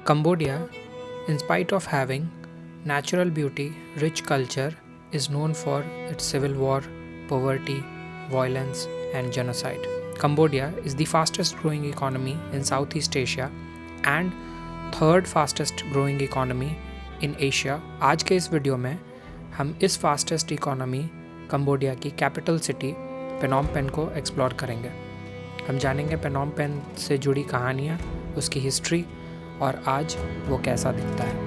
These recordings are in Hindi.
Cambodia, in spite of having natural beauty, rich culture, is known for its civil war, poverty, violence, and genocide. Cambodia is the fastest growing economy in Southeast Asia and third fastest growing economy in Asia. आज के इस वीडियो में हम इस फास्टेस्ट इकोनॉमी कंबोडिया की कैपिटल सिटी पेनोम पेन को एक्सप्लोर करेंगे। हम जानेंगे पेनोम पेन से जुड़ी कहानियाँ, उसकी हिस्ट्री और आज वो कैसा दिखता है।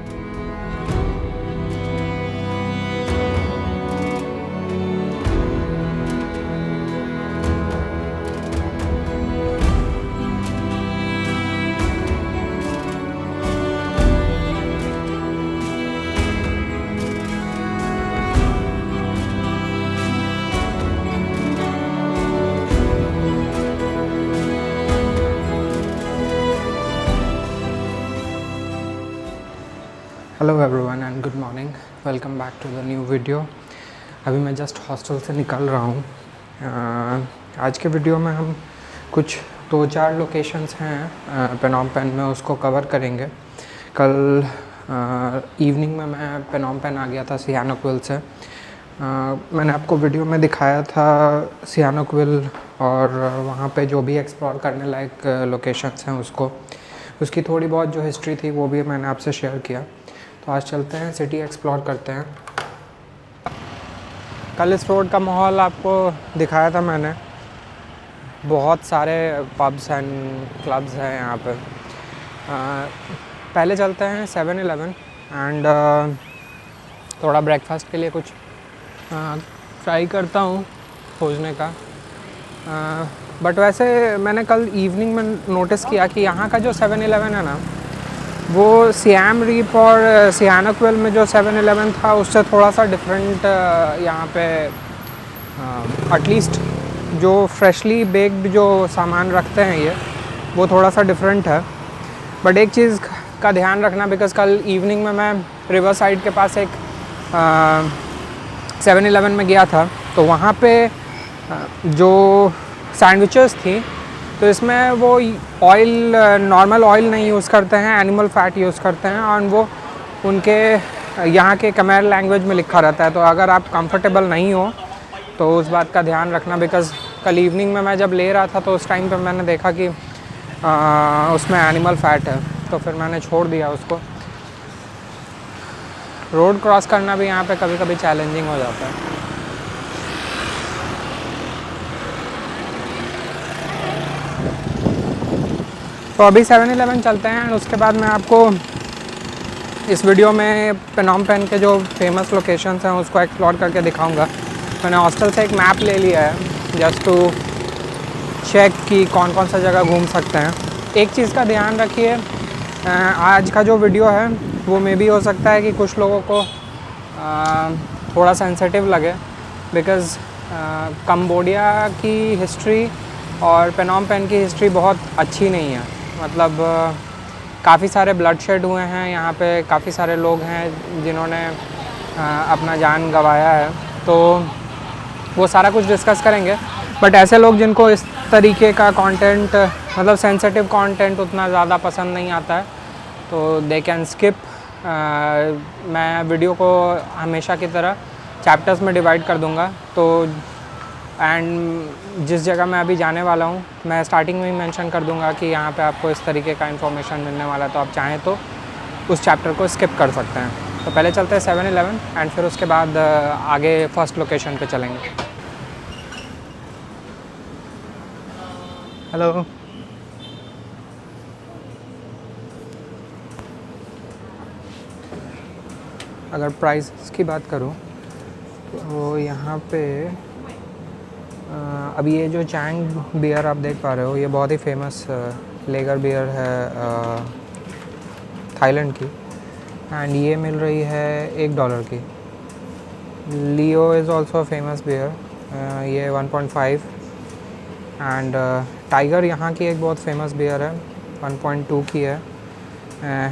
Hello everyone and good morning, welcome back to the new video. अभी मैं जस्ट हॉस्टल से निकल रहा हूँ। आज के वीडियो में हम कुछ 2-4 लोकेशंस हैं पेनोम पेन में, उसको कवर करेंगे। कल इवनिंग में मैं पेनोम पेन आ गया था सियानोक्विल से। मैंने आपको वीडियो में दिखाया था सियानोक्विल और वहाँ पे जो भी एक्सप्लोर करने लायक लोकेशंस हैं उसकी थोड़ी बहुत जो हिस्ट्री थी वो भी मैंने आपसे शेयर किया। तो आज चलते हैं, सिटी एक्सप्लोर करते हैं। कल इस रोड का माहौल आपको दिखाया था मैंने। बहुत सारे पब्स एंड क्लब्स हैं यहाँ पे। पहले चलते हैं 7-Eleven एंड थोड़ा ब्रेकफास्ट के लिए कुछ ट्राई करता हूँ खोजने का। बट वैसे मैंने कल इवनिंग में नोटिस किया कि यहाँ का जो 7-Eleven है ना, वो सियाम रीप और सियानोक्विल में जो 7-Eleven था उससे थोड़ा सा डिफरेंट यहाँ पे एटलीस्ट जो फ्रेशली बेक्ड जो सामान रखते हैं ये वो थोड़ा सा डिफरेंट है। बट एक चीज़ का ध्यान रखना, बिकॉज़ कल इवनिंग में मैं रिवर साइड के पास एक 7-Eleven में गया था, तो वहाँ पे जो सैंडविचेस थी तो इसमें वो ऑयल, नॉर्मल ऑयल नहीं यूज़ करते हैं, एनिमल फैट यूज़ करते हैं और वो उनके यहाँ के खमेर लैंग्वेज में लिखा रहता है। तो अगर आप कंफर्टेबल नहीं हो तो उस बात का ध्यान रखना, बिकॉज़ कल इवनिंग में मैं जब ले रहा था तो उस टाइम पे मैंने देखा कि उसमें एनिमल फैट है, तो फिर मैंने छोड़ दिया उसको। रोड क्रॉस करना भी यहाँ पे कभी कभी चैलेंजिंग हो जाता है। तो अभी 7-Eleven चलते हैं और उसके बाद मैं आपको इस वीडियो में पेनोम पेन के जो फेमस लोकेशंस हैं उसको एक्सप्लोर करके दिखाऊंगा। मैंने हॉस्टल से एक मैप ले लिया है जस्ट टू चेक कि कौन कौन सा जगह घूम सकते हैं। एक चीज़ का ध्यान रखिए, आज का जो वीडियो है वो मे भी हो सकता है कि कुछ लोगों को थोड़ा सेंसिटिव लगे, बिकॉज़ कंबोडिया की हिस्ट्री और पेनोम पेन की हिस्ट्री बहुत अच्छी नहीं है। मतलब काफ़ी सारे ब्लड शेड हुए हैं यहाँ पे, काफ़ी सारे लोग हैं जिन्होंने अपना जान गंवाया है, तो वो सारा कुछ डिस्कस करेंगे। बट ऐसे लोग जिनको इस तरीके का कंटेंट, मतलब सेंसिटिव कंटेंट उतना ज़्यादा पसंद नहीं आता है, तो दे कैन स्किप। मैं वीडियो को हमेशा की तरह चैप्टर्स में डिवाइड कर दूँगा। तो एंड जिस जगह मैं अभी जाने वाला हूँ मैं स्टार्टिंग में ही मेंशन कर दूँगा कि यहाँ पे आपको इस तरीके का इन्फॉर्मेशन मिलने वाला है, तो आप चाहें तो उस चैप्टर को स्किप कर सकते हैं। तो पहले चलते हैं 7-Eleven एंड फिर उसके बाद आगे फर्स्ट लोकेशन पे चलेंगे। हेलो, अगर प्राइस की बात करूँ तो यहाँ पे अभी ये जो चैंग बियर आप देख पा रहे हो, ये बहुत ही फेमस लेगर बियर है थाईलैंड की, एंड ये मिल रही है $1 की। लियो इज़ ऑल्सो फेमस बियर, ये 1.5। एंड टाइगर यहाँ की एक बहुत फेमस बियर है, 1.2 की है।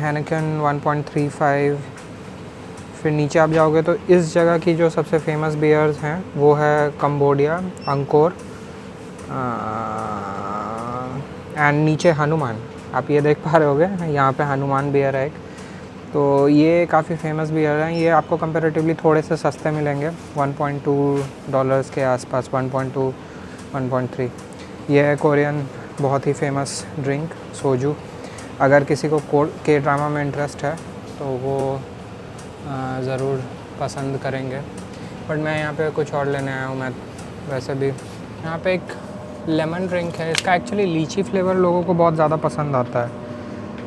हेनेकन 1.35। फिर नीचे आप जाओगे तो इस जगह की जो सबसे फेमस बियर्स हैं वो है कंबोडिया, अंकोर एंड नीचे हनुमान। आप ये देख पा रहे होगे यहाँ पे हनुमान बियर है एक, तो ये काफ़ी फेमस बियर है। ये आपको कंपैरेटिवली थोड़े से सस्ते मिलेंगे, $1.2 के आसपास, 1.2 1.3। ये है कोरियन बहुत ही फेमस ड्रिंक सोजू। अगर किसी को के ड्रामा में इंटरेस्ट है तो वो ज़रूर पसंद करेंगे। बट मैं यहाँ पे कुछ और लेने आया हूँ। मैं वैसे भी यहाँ पे एक लेमन ड्रिंक है, इसका एक्चुअली लीची फ्लेवर लोगों को बहुत ज़्यादा पसंद आता है,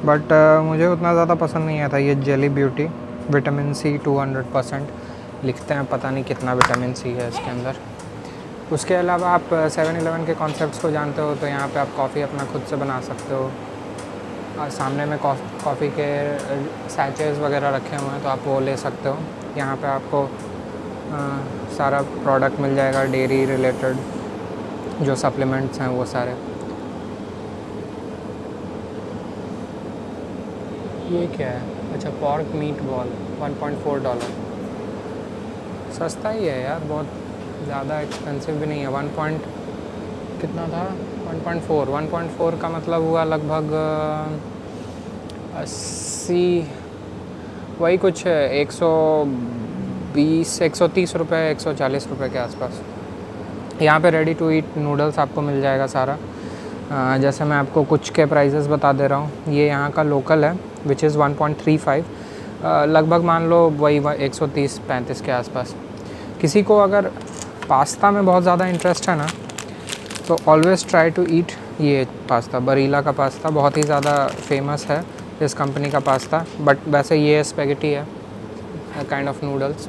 बट मुझे उतना ज़्यादा पसंद नहीं आता। ये जेली ब्यूटी विटामिन सी 200% लिखते हैं, पता नहीं कितना विटामिन सी है इसके अंदर। उसके अलावा आप 7-Eleven के कॉन्सेप्ट्स को जानते हो, तो यहाँ पे आप कॉफ़ी अपना खुद से बना सकते हो। सामने में कॉफ़ी के सैचेस वगैरह रखे हुए हैं, तो आप वो ले सकते हो। यहाँ पे आपको सारा प्रोडक्ट मिल जाएगा डेयरी रिलेटेड, जो सप्लीमेंट्स हैं वो सारे। ये क्या है? अच्छा, पॉर्क मीट बॉल, $1.4। सस्ता ही है यार, बहुत ज़्यादा एक्सपेंसिव भी नहीं है। कितना था? 1.4 का मतलब हुआ लगभग 80, वही कुछ 130 रुपये, 140 रुपये के आसपास। यहाँ पे रेडी टू ईट नूडल्स आपको मिल जाएगा सारा। जैसे मैं आपको कुछ के प्राइसेस बता दे रहा हूँ। ये यहाँ का लोकल है विच इज़ 1.35, लगभग मान लो वही 130-135 के आसपास। किसी को अगर पास्ता में बहुत ज़्यादा इंटरेस्ट है ना, तो ऑलवेज़ ट्राई टू ईट ये पास्ता। बरीला का पास्ता बहुत ही ज़्यादा फेमस है, इस कंपनी का पास्ता। बट वैसे ये स्पेगेटी है, kind of noodles.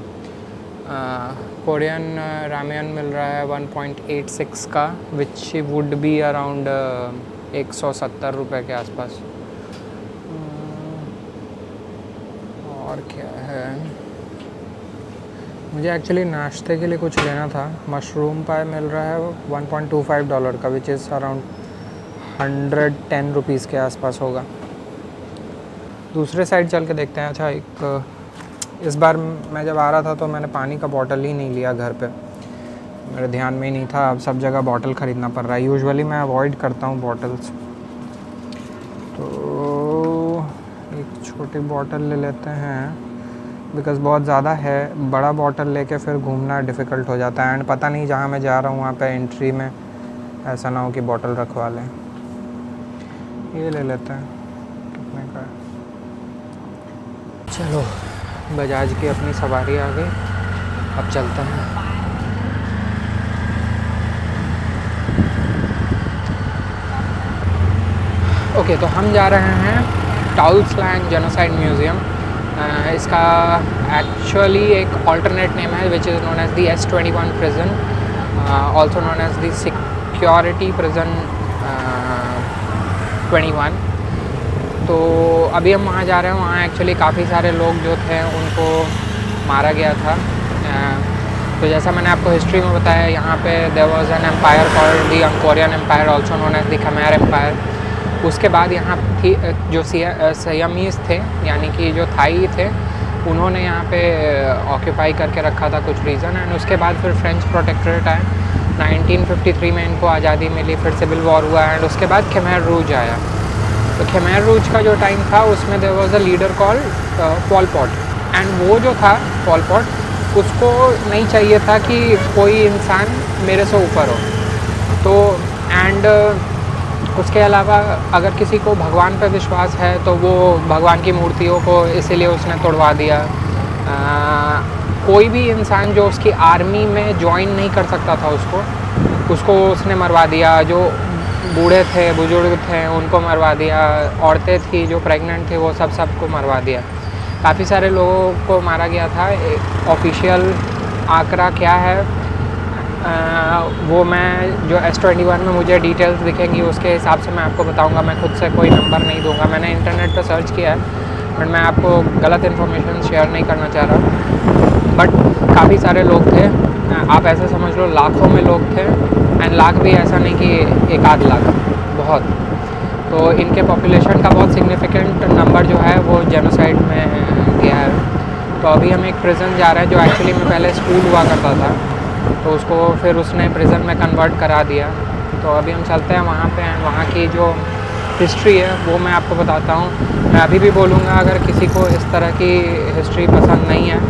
Korean ramen मिल रहा है 1.86 का, विच वुड बी अराउंड 170 रुपये के आसपास। और क्या है, मुझे एक्चुअली नाश्ते के लिए कुछ लेना था। मशरूम पाई मिल रहा है $1.25 का, विच इज़ अराउंड 110 रुपीज़ के आसपास होगा। दूसरे साइड चल के देखते हैं। अच्छा, एक इस बार मैं जब आ रहा था तो मैंने पानी का बॉटल ही नहीं लिया घर पे, मेरे ध्यान में ही नहीं था। अब सब जगह बॉटल ख़रीदना पड़ रहा है। यूजुअली मैं अवॉइड करता हूँ बॉटल्स, तो एक छोटी बॉटल ले लेते हैं, बिकॉज़ बहुत ज़्यादा है। बड़ा बॉटल लेके फिर घूमना डिफ़िकल्ट हो जाता है, एंड पता नहीं जहाँ मैं जा रहा हूँ वहाँ पे एंट्री में ऐसा ना हो कि बॉटल रखवा लें। ये ले लेते हैं, कितने का है। चलो, बजाज की अपनी सवारी आ गई, अब चलते हैं। ओके, तो हम जा रहे हैं टाउल स्लैंग जेनोसाइड म्यूज़ियम। इसका एक्चुअली एक ऑल्टरनेट नेम है which is known as the S21 prison, also known as the security prison 21। तो अभी हम वहाँ जा रहे हैं। वहाँ एक्चुअली काफ़ी सारे लोग जो थे उनको मारा गया था। तो जैसा मैंने आपको हिस्ट्री में बताया, यहाँ पे there was an empire called the Angkorian empire, also known as the Khmer empire. उसके बाद यहाँ थी जो सियामीज़ थे, यानी कि जो थाई थे, उन्होंने यहाँ पे ऑक्यूपाई करके रखा था कुछ रीज़न। एंड उसके बाद फिर फ्रेंच प्रोटेक्टरेट आए। 1953 में इनको आज़ादी मिली, फिर सिविल वॉर हुआ, एंड उसके बाद खमेर रूज आया। तो खमेर रूज का जो टाइम था उसमें there was a leader called Pol Pot. And वो जो था पोल पॉट, उसको नहीं चाहिए था कि कोई इंसान मेरे से ऊपर हो। तो एंड उसके अलावा अगर किसी को भगवान पर विश्वास है तो वो भगवान की मूर्तियों को इसीलिए उसने तोड़वा दिया। कोई भी इंसान जो उसकी आर्मी में ज्वाइन नहीं कर सकता था उसको उसने मरवा दिया। जो बूढ़े थे, बुजुर्ग थे, उनको मरवा दिया। औरतें थी जो प्रेग्नेंट थे, वो सबको मरवा दिया। काफ़ी सारे लोगों को मारा गया था। ऑफिशियल आंकड़ा क्या है वो मैं जो S21 में मुझे डिटेल्स दिखेंगी उसके हिसाब से मैं आपको बताऊंगा। मैं खुद से कोई नंबर नहीं दूंगा। मैंने इंटरनेट पर सर्च किया है, बट मैं आपको गलत इन्फॉर्मेशन शेयर नहीं करना चाह रहा। बट काफ़ी सारे लोग थे, आप ऐसे समझ लो लाखों में लोग थे। एंड लाख भी ऐसा नहीं कि 1-8 लाख, बहुत। तो इनके पॉपुलेशन का बहुत सिग्निफिकेंट नंबर जो है वो जेनोसाइड में गया है। तो अभी हम एक प्रिजन जा रहे हैं जो एक्चुअली में पहले स्कूल हुआ करता था, तो उसको फिर उसने प्रिजन में कन्वर्ट करा दिया। तो अभी हम चलते हैं वहाँ पे। वहाँ की जो हिस्ट्री है वो मैं आपको बताता हूँ। मैं अभी भी बोलूँगा अगर किसी को इस तरह की हिस्ट्री पसंद नहीं है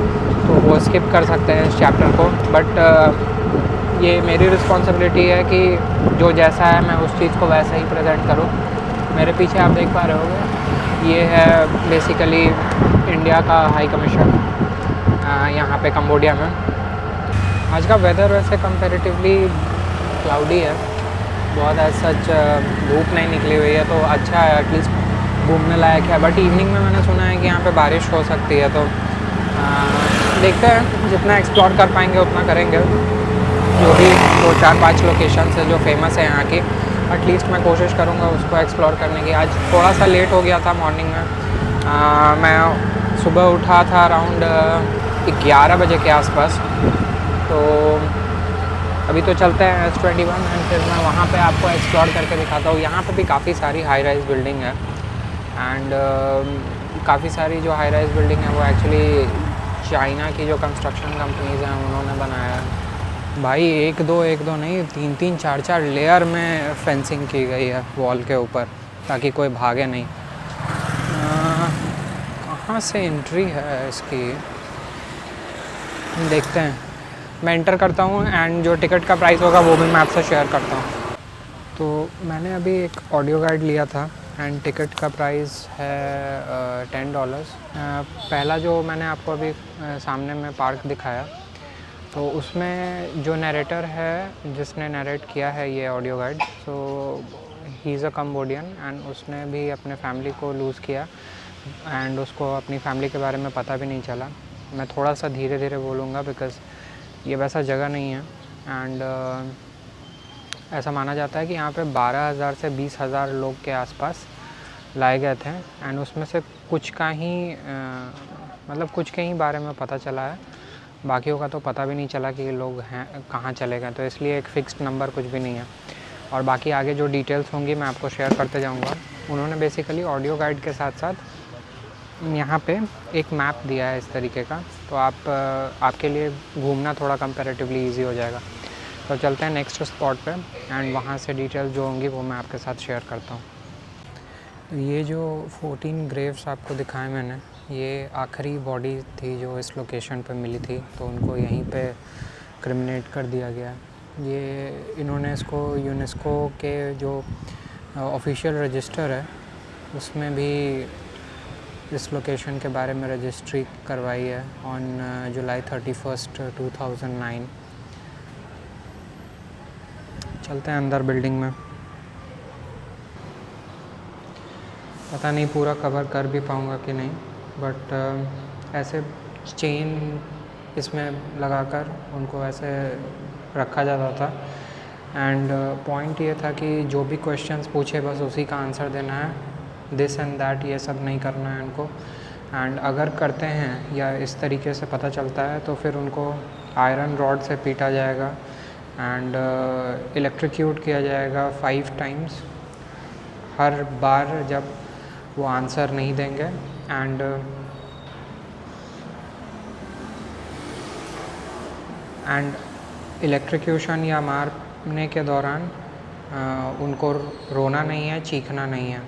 तो वो स्किप कर सकते हैं इस चैप्टर को, बट ये मेरी रिस्पॉन्सिबिलिटी है कि जो जैसा है मैं उस चीज़ को वैसा ही प्रेजेंट करूँ। मेरे पीछे आप देख पा रहे होंगे ये है बेसिकली इंडिया का हाई कमीशन यहाँ पे कंबोडिया में। आज का वेदर वैसे कंपैरेटिवली क्लाउडी है, बहुत सच धूप नहीं निकली हुई है, तो अच्छा है, एटलीस्ट घूमने लायक है। बट इवनिंग में मैंने सुना है कि यहाँ पे बारिश हो सकती है, तो देखते हैं, जितना एक्सप्लोर कर पाएंगे उतना करेंगे। जो भी 2 4 5 लोकेशन है जो फेमस है यहाँ की, एटलीस्ट मैं कोशिश करूँगा उसको एक्सप्लोर करने की। आज थोड़ा सा लेट हो गया था मॉर्निंग में। मैं सुबह उठा था अराउंड 11 बजे के आसपास, तो अभी तो चलते हैं S21 एंड फिर मैं वहाँ पे आपको एक्सप्लोर करके दिखाता हूँ। यहाँ पे भी काफ़ी सारी हाई राइज बिल्डिंग है एंड काफ़ी सारी जो हाई राइज बिल्डिंग है वो एक्चुअली चाइना की जो कंस्ट्रक्शन कंपनीज़ हैं उन्होंने बनाया है। भाई एक दो नहीं, 3 3 4 4 लेयर में फेंसिंग की गई है वॉल के ऊपर, ताकि कोई भागे नहीं। कहाँ से एंट्री है इसकी देखते हैं। मैं एंटर करता हूँ एंड जो टिकट का प्राइस होगा वो भी मैं आपसे शेयर करता हूँ। तो मैंने अभी एक ऑडियो गाइड लिया था एंड टिकट का प्राइस है $10। पहला जो मैंने आपको अभी सामने में पार्क दिखाया, तो उसमें जो नरेटर है जिसने नरेट किया है ये audio guide, so he is a Cambodian and उसने भी अपने फैमिली को लूज़ किया एंड उसको अपनी फैमिली के बारे में पता भी नहीं चला। मैं थोड़ा सा धीरे धीरे बोलूँगा बिकॉज़ ये वैसा जगह नहीं है एंड ऐसा माना जाता है कि यहाँ पे 12,000 से 20,000 लोग के आसपास लाए गए थे एंड उसमें से कुछ का ही मतलब कुछ के ही बारे में पता चला है, बाकियों का तो पता भी नहीं चला कि ये लोग हैं कहाँ चले गए। तो इसलिए एक फ़िक्स्ड नंबर कुछ भी नहीं है और बाकी आगे जो डिटेल्स होंगी मैं आपको शेयर करते जाऊँगा। उन्होंने बेसिकली ऑडियो गाइड के साथ साथ यहाँ पे एक मैप दिया है इस तरीके का, तो आपके लिए घूमना थोड़ा कंपैरेटिवली इजी हो जाएगा। तो चलते हैं नेक्स्ट स्पॉट पे एंड वहाँ से डिटेल्स जो होंगी वो मैं आपके साथ शेयर करता हूँ। तो ये जो 14 ग्रेव्स आपको दिखाए मैंने, ये आखिरी बॉडी थी जो इस लोकेशन पे मिली थी, तो उनको यहीं पे क्रिमिनेट कर दिया गया। ये इन्होंने इसको यूनेस्को के जो ऑफिशियल रजिस्टर है उसमें भी इस लोकेशन के बारे में रजिस्ट्री करवाई है ऑन जुलाई 31, 2009। चलते हैं अंदर बिल्डिंग में। पता नहीं पूरा कवर कर भी पाऊँगा कि नहीं, बट ऐसे चेन इसमें लगाकर उनको ऐसे रखा जाता था एंड पॉइंट ये था कि जो भी क्वेश्चंस पूछे बस उसी का आंसर देना है, दिस एंड दैट ये सब नहीं करना है उनको। एंड अगर करते हैं या इस तरीके से पता चलता है तो फिर उनको आयरन रॉड से पीटा जाएगा एंड इलेक्ट्रिक्यूट किया जाएगा 5 टाइम्स हर बार जब वो आंसर नहीं देंगे। एंड इलेक्ट्रिक्यूशन या मारने के दौरान उनको रोना नहीं है, चीखना नहीं है।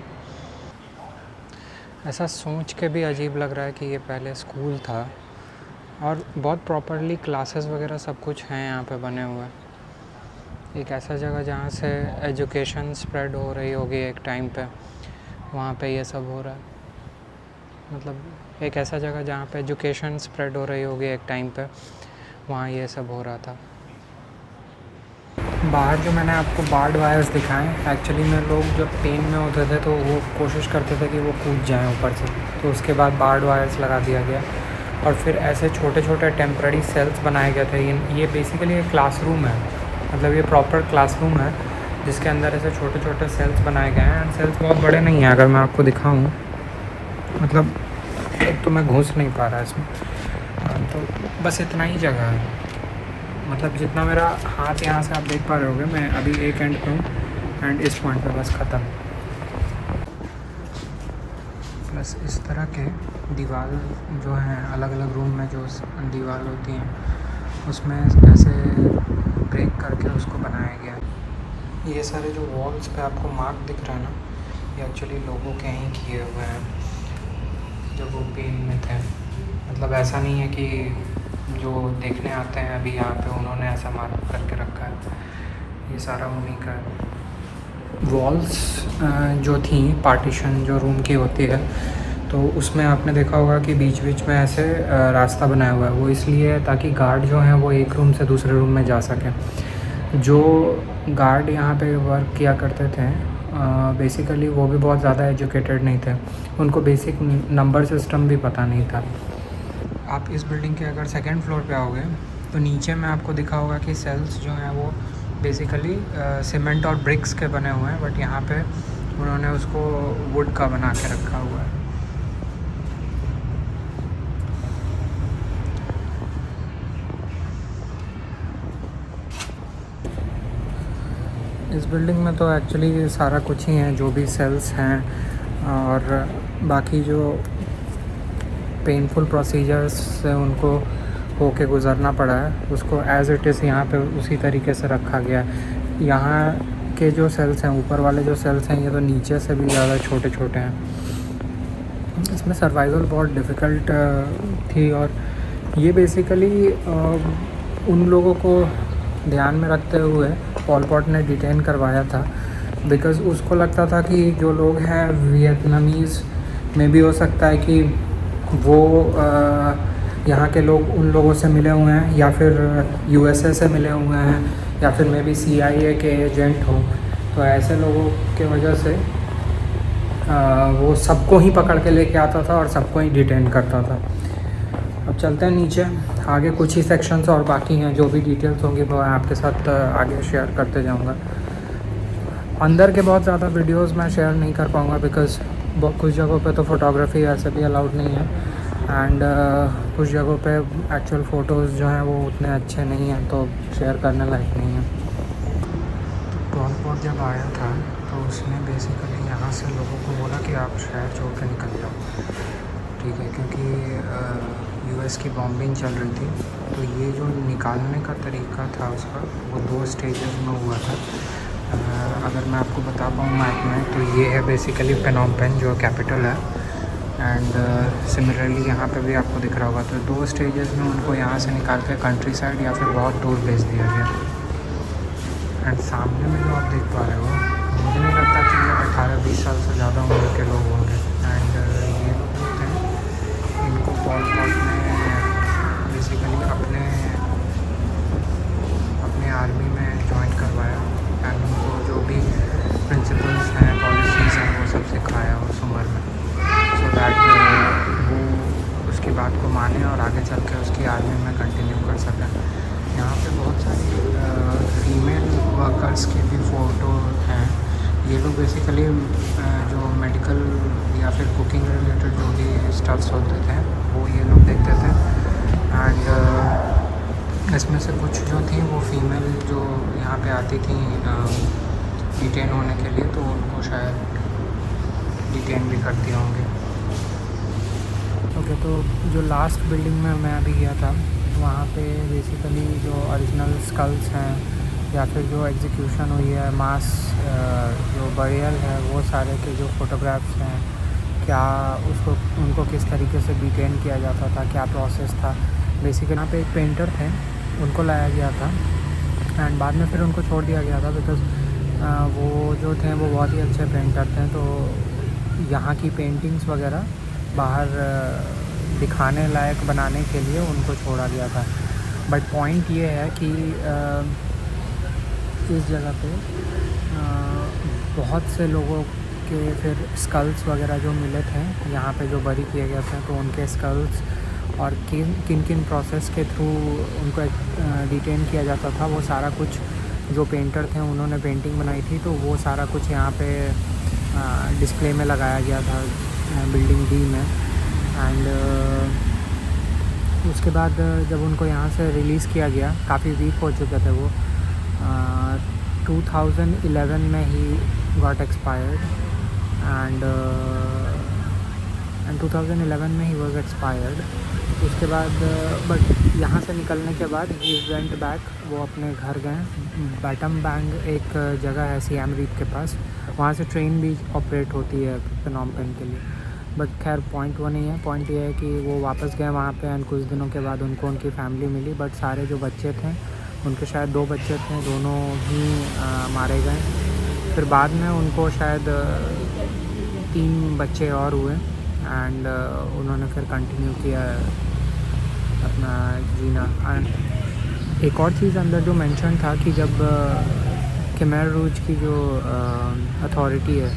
ऐसा सोच के भी अजीब लग रहा है कि ये पहले स्कूल था और बहुत प्रॉपरली क्लासेस वगैरह सब कुछ हैं यहाँ पे बने हुए। एक ऐसा जगह जहाँ से एजुकेशन स्प्रेड हो रही होगी एक टाइम पे, वहाँ पे ये सब हो रहा है। मतलब एक ऐसा जगह जहाँ पे एजुकेशन स्प्रेड हो रही होगी एक टाइम पे, वहाँ ये सब हो रहा था। बाहर जो मैंने आपको बार्ड वायर्स दिखाएं, एक्चुअली में लोग जब पेन में होते थे तो वो कोशिश करते थे कि वो कूद जाएं ऊपर से, तो उसके बाद बार्ड वायर्स लगा दिया गया और फिर ऐसे छोटे छोटे टेम्पररी सेल्स बनाए गए थे। ये बेसिकली एक क्लासरूम है, मतलब ये प्रॉपर क्लासरूम है जिसके अंदर ऐसे छोटे छोटे सेल्स बनाए गए हैं। एंड सेल्स बहुत बड़े नहीं हैं, अगर मैं आपको दिखाऊँ, मतलब तो मैं घुस नहीं पा रहा इसमें, तो बस इतना ही जगह है। मतलब जितना मेरा हाथ यहाँ से आप देख पा रहे होगे, मैं अभी एक एंड पे हूँ एंड इस पॉइंट पे बस ख़त्म। बस इस तरह के दीवार जो हैं अलग अलग रूम में जो दीवार होती हैं उसमें ऐसे ब्रेक करके उसको बनाया गया है। ये सारे जो वॉल्स पे आपको मार्क दिख रहा है ना, ये एक्चुअली लोगों के ही किए हुए हैं जब वो पेन में थे। मतलब ऐसा नहीं है कि जो देखने आते हैं अभी यहाँ पे उन्होंने ऐसा मार्क करके रखा है, ये सारा उन्हीं का है। वॉल्स जो थी पार्टीशन जो रूम की होती है, तो उसमें आपने देखा होगा कि बीच बीच में ऐसे रास्ता बनाया हुआ है। वो इसलिए है ताकि गार्ड जो हैं वो एक रूम से दूसरे रूम में जा सकें। जो गार्ड यहाँ पे वर्क किया करते थे बेसिकली वो भी बहुत ज़्यादा एजुकेटेड नहीं थे, उनको बेसिक नंबर सिस्टम भी पता नहीं था। आप इस बिल्डिंग के अगर सेकंड फ्लोर पे आओगे तो नीचे में आपको दिखा होगा कि सेल्स जो हैं वो बेसिकली सीमेंट और ब्रिक्स के बने हुए हैं, बट यहाँ पे उन्होंने उसको वुड का बना के रखा हुआ है। इस बिल्डिंग में तो एक्चुअली सारा कुछ ही है, जो भी सेल्स हैं और बाकी जो पेनफुल प्रोसीजर्स से उनको होके गुज़रना पड़ा है उसको एज़ इट इज़ यहाँ पे उसी तरीके से रखा गया है। यहाँ के जो सेल्स हैं, ऊपर वाले जो सेल्स हैं, ये तो नीचे से भी ज़्यादा छोटे छोटे हैं। इसमें सर्वाइवल बहुत डिफ़िकल्ट थी और ये बेसिकली उन लोगों को ध्यान में रखते हुए पॉल पॉट ने डिटेन करवाया था, बिकॉज़ उसको लगता था कि जो लोग हैं वियतनामीज़ में भी हो सकता है कि वो यहाँ के लोग उन लोगों से मिले हुए हैं या फिर यूएसए से मिले हुए हैं या फिर मे बी CIA के एजेंट हों। तो ऐसे लोगों के वजह से वो सबको ही पकड़ के लेके आता था और सबको ही डिटेन करता था। अब चलते हैं नीचे, आगे कुछ ही सेक्शंस और बाकी हैं, जो भी डिटेल्स होंगी वो मैं आपके साथ आगे शेयर करते जाऊंगा। अंदर के बहुत ज़्यादा वीडियोस मैं शेयर नहीं कर पाऊंगा बिकॉज़ कुछ जगहों पे तो फ़ोटोग्राफी ऐसे भी अलाउड नहीं है एंड कुछ जगहों पे एक्चुअल फ़ोटोज़ जो हैं वो उतने अच्छे नहीं हैं, तो शेयर करने लायक नहीं है। पॉल पॉट जब आया था तो उसने बेसिकली यहाँ से लोगों को बोला कि आप शहर छोड़ के निकल जाओ, ठीक है, क्योंकि US की बॉम्बिंग चल रही थी। तो ये जो निकालने का तरीका था उसका वो 2 स्टेजेस में हुआ था। अगर मैं आपको बता पाऊँ मैप में, तो ये है बेसिकली पेनोम पेन जो कैपिटल है एंड सिमिलरली यहाँ पे भी आपको दिख रहा होगा। तो 2 स्टेजेस में उनको यहाँ से निकाल के कंट्री साइड या फिर बहुत दूर भेज दिया गया। एंड सामने में जो आप देख पा रहे हो, मुझे नहीं लगता कि ये 18-20 साल से ज़्यादा उम्र के लोग होंगे। एंड ये लोग होते हैं, इनको पॉल पॉट ने बेसिकली अपने आर्मी में ज्वाइन करवाया एंड उनको जो भी प्रिंसिपल्स हैं, पॉलिसीज़ हैं, वो सब सिखाया उस उम्र में, सो दैट वो उसकी बात को माने और आगे चल के उसकी आर्मी में कंटिन्यू कर सकें। यहाँ पे बहुत सारी फीमेल वर्कर्स की भी फ़ोटो हैं। ये लोग बेसिकली जो मेडिकल या फिर कुकिंग रिलेटेड जो भी स्टफ्स होते थे वो ये लोग देखते थे एंड इसमें से कुछ जो थी वो फीमेल जो यहाँ पे आती थी डिटेन होने के लिए, तो उनको शायद डिटेन भी करती होंगी। ओके, तो जो लास्ट बिल्डिंग में मैं अभी गया था वहाँ पे बेसिकली जो ओरिजिनल स्कल्स हैं या फिर जो एग्जीक्यूशन हुई है, मास जो बरियल है, वो सारे के जो फ़ोटोग्राफ्स हैं, क्या उनको किस तरीके से डिटेन किया जाता था, क्या प्रोसेस था। बेसिकली यहाँ पे एक पेंटर थे, उनको लाया गया था एंड बाद में फिर उनको छोड़ दिया गया था बिकॉज़ वो जो थे वो बहुत ही अच्छे पेंटर थे। तो यहाँ की पेंटिंग्स वगैरह बाहर दिखाने लायक बनाने के लिए उनको छोड़ा गया था। बट पॉइंट ये है कि इस जगह पे बहुत से लोगों के फिर स्कल्स वगैरह जो मिले थे यहाँ पे, जो बरी किए गए थे, तो उनके स्कल्स और किन किन प्रोसेस के थ्रू उनको डिटेन किया जाता था, वो सारा कुछ जो पेंटर थे उन्होंने पेंटिंग बनाई थी, तो वो सारा कुछ यहाँ पे डिस्प्ले में लगाया गया था बिल्डिंग D में। एंड उसके बाद जब उनको यहाँ से रिलीज़ किया गया, काफ़ी वीक हो चुके थे वो, 2011 में ही गॉट एक्सपायर्ड एंड 2011 में ही वॉज एक्सपायर्ड। उसके बाद बट यहाँ से निकलने के बाद ही वेंट बैक, वो अपने घर गए। बैटम बैंग एक जगह है सियाम रीप के पास, वहाँ से ट्रेन भी ऑपरेट होती है पनोम पेन के लिए। बट खैर पॉइंट वो नहीं है, पॉइंट ये है कि वो वापस गए वहाँ पे एंड कुछ दिनों के बाद उनको उनकी फैमिली मिली। बट सारे जो बच्चे थे उनके शायद 2 बच्चे थे, दोनों ही मारे गए। फिर बाद में उनको शायद 3 बच्चे और हुए एंड उन्होंने फिर कंटिन्यू किया अपना जीना। एंड एक और चीज़ अंदर जो मेंशन था कि जब खमेर रूज की जो अथॉरिटी है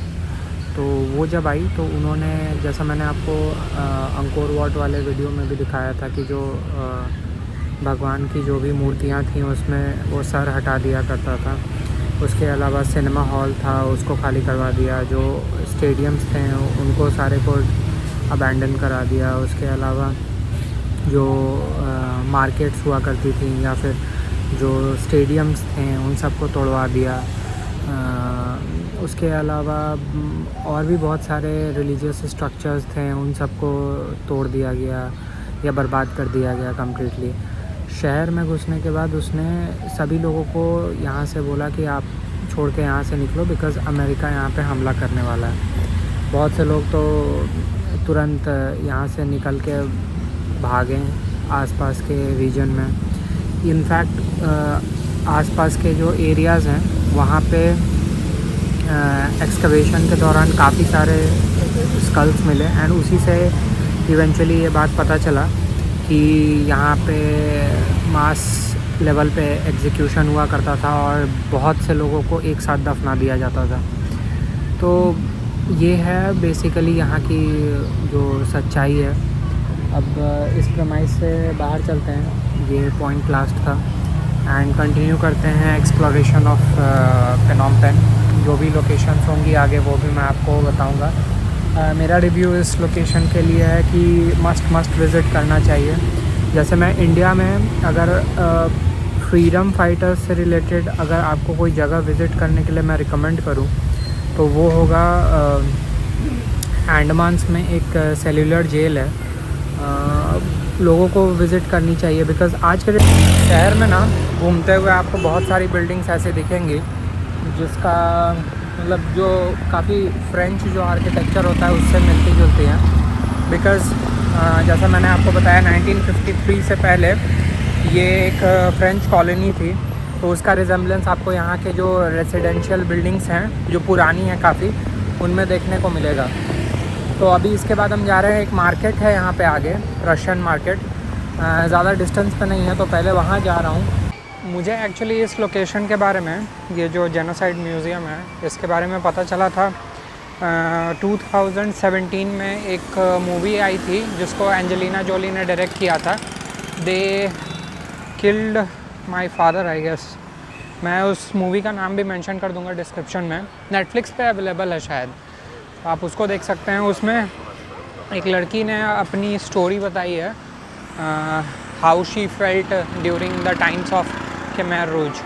तो वो जब आई तो उन्होंने, जैसा मैंने आपको अंकोर वाट वाले वीडियो में भी दिखाया था कि जो भगवान की जो भी मूर्तियाँ थीं उसमें वो सर हटा दिया करता था। उसके अलावा सिनेमा हॉल था उसको खाली करवा दिया, जो स्टेडियम्स थे उनको सारे को अबैंडन करा दिया। उसके अलावा जो मार्केट्स हुआ करती थी या फिर जो स्टेडियम्स थे उन सबको तोड़वा दिया। उसके अलावा और भी बहुत सारे रिलीजियस स्ट्रक्चर्स थे उन सबको तोड़ दिया गया या बर्बाद कर दिया गया कम्प्लीटली। शहर में घुसने के बाद उसने सभी लोगों को यहाँ से बोला कि आप छोड़ के यहाँ से निकलो बिकॉज़ अमेरिका यहाँ पे हमला करने वाला है। बहुत से लोग तो तुरंत यहाँ से निकल के भागे आसपास के रीजन में। इनफैक्ट आसपास के जो एरियाज़ हैं वहाँ पे एक्सकवेशन के दौरान काफ़ी सारे स्कल्स मिले एंड उसी से इवेंचुअली ये बात पता चला कि यहाँ पे मास लेवल पे एग्जीक्यूशन हुआ करता था और बहुत से लोगों को एक साथ दफना दिया जाता था। तो ये है बेसिकली यहाँ की जो सच्चाई है। अब इस प्रमाइस से बाहर चलते हैं, ये पॉइंट लास्ट था एंड कंटिन्यू करते हैं एक्सप्लोरेशन ऑफ पनोम पेन। जो भी लोकेशंस होंगी आगे वो भी मैं आपको बताऊंगा। मेरा रिव्यू इस लोकेशन के लिए है कि मस्ट विज़िट करना चाहिए। जैसे मैं इंडिया में अगर फ्रीडम फाइटर्स से रिलेटेड अगर आपको कोई जगह विज़िट करने के लिए मैं रिकमेंड करूं तो वो होगा अंडमान्स में एक सेल्युलर जेल है। लोगों को विज़िट करनी चाहिए बिकॉज़ आज के शहर में ना घूमते हुए आपको बहुत सारी बिल्डिंग्स ऐसे दिखेंगी जिसका मतलब जो काफ़ी फ्रेंच जो आर्किटेक्चर होता है उससे मिलती जुलती हैं। बिकॉज़ जैसा मैंने आपको बताया 1953 से पहले ये एक फ्रेंच कॉलोनी थी, तो उसका रिजेम्बलेंस आपको यहाँ के जो रेसिडेंशियल बिल्डिंग्स हैं जो पुरानी हैं काफ़ी, उनमें देखने को मिलेगा। तो अभी इसके बाद हम जा रहे हैं, एक मार्केट है यहाँ पे आगे, रशियन मार्केट, ज़्यादा डिस्टेंस पे नहीं है तो पहले वहाँ जा रहा हूँ। मुझे एक्चुअली इस लोकेशन के बारे में, ये जो जेनोसाइड म्यूज़ियम है, इसके बारे में पता चला था 2017 में एक मूवी आई थी जिसको एंजेलिना जोली ने डायरेक्ट किया था, they killed my father I guess. मैं उस मूवी का नाम भी मेंशन कर दूंगा डिस्क्रिप्शन में, नेटफ्लिक्स पे अवेलेबल है शायद, आप उसको देख सकते हैं। उसमें एक लड़की ने अपनी स्टोरी बताई है, how she felt during the times of Khmer ROUGE.